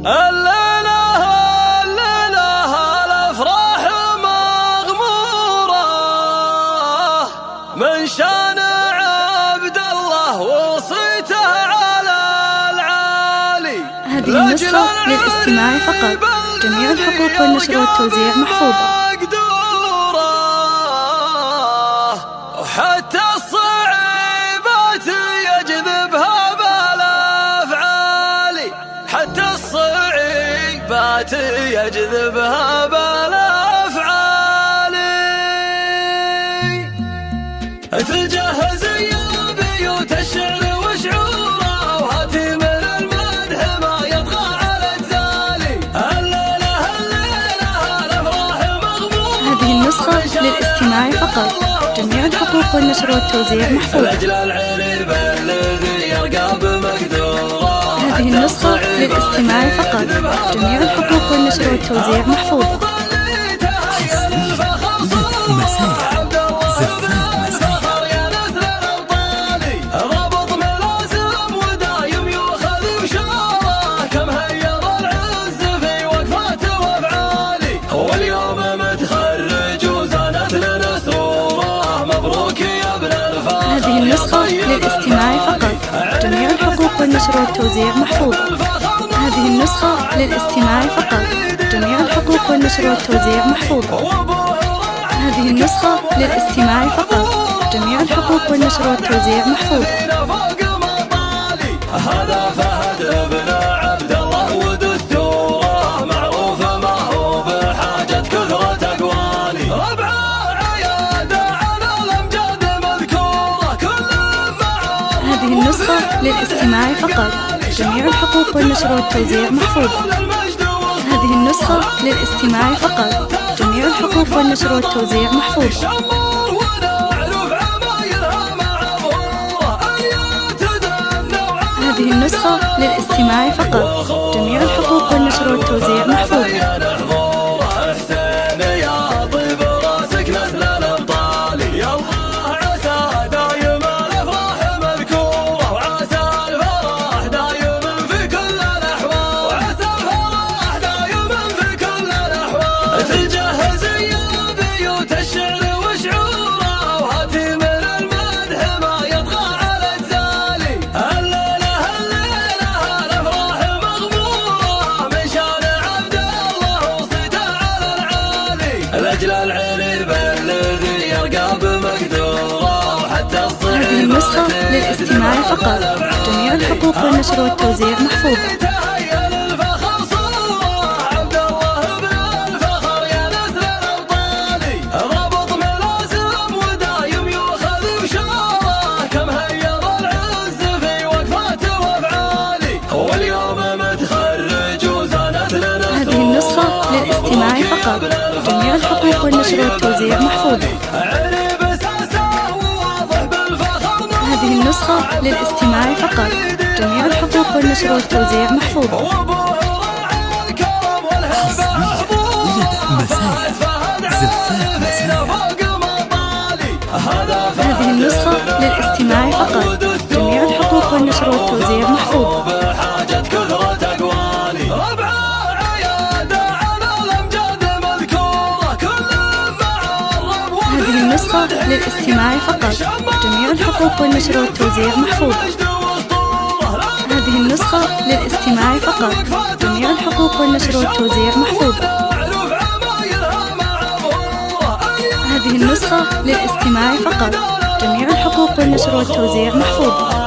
الليلة الأفراح مغمورة من شان عبد الله وصيته على العالي. هذه النسخة للاستماع فقط. جميع الحقوق والنشر والتوزيع محفوظة. وحتى الصعيبات يجذبها بالأفعال، حتى الصعيبات يجذبها بالأفعال. تجهز يا بيوت الشعر وشعوره، وهاتي من المدح ما يطغى على التالي. الليلة الأفراح مغمورة. هذه النسخة للاستماع فقط. جميع الحقوق والنشر والتوزيع محفوظة. هذه النسخة للاستماع فقط. جميع الحقوق والنشر والتوزيع محفوظة. هذه النسخة للاستماع فقط. جميع الحقوق والنشر والتوزيع محفوظة. هذه النسخة للاستماع فقط. جميع الحقوق والنشر والتوزيع محفوظة. هذه النسخة للاستماع فقط. جميع الحقوق والنشر والتوزيع محفوظة. هذا فهد بن عبد الله ودستوره معروف، ما هو بحاجة كثرة أقوالي. هذه النسخة للاستماع فقط. جميع الحقوق والنشر والتوزيع محفوظة. هذه النسخة للاستماع فقط. جميع الحقوق والنشر والتوزيع محفوظة. هذه النسخة للاستماع فقط. جميع الحقوق والنشر والتوزيع محفوظة. هذه النسخة للاستماع فقط. جميع الحقوق والنشر والتوزيع محفوظة. هذه النسخة للاستماع فقط. جميع الحقوق والنشر والتوزيع محفوظة. هذه النسخة للاستماع فقط. جميع الحقوق والنشر والتوزيع محفوظة. هذه النسخة للاستماع فقط. جميع الحقوق والنشر والتوزيع محفوظة. هذه النسخة للاستماع فقط. جميع الحقوق والنشر والتوزيع محفوظة. هذه النسخة للاستماع فقط. جميع الحقوق والنشر والتوزيع محفوظة. هذه النسخة للاستماع فقط. جميع الحقوق والنشر والتوزيع محفوظة.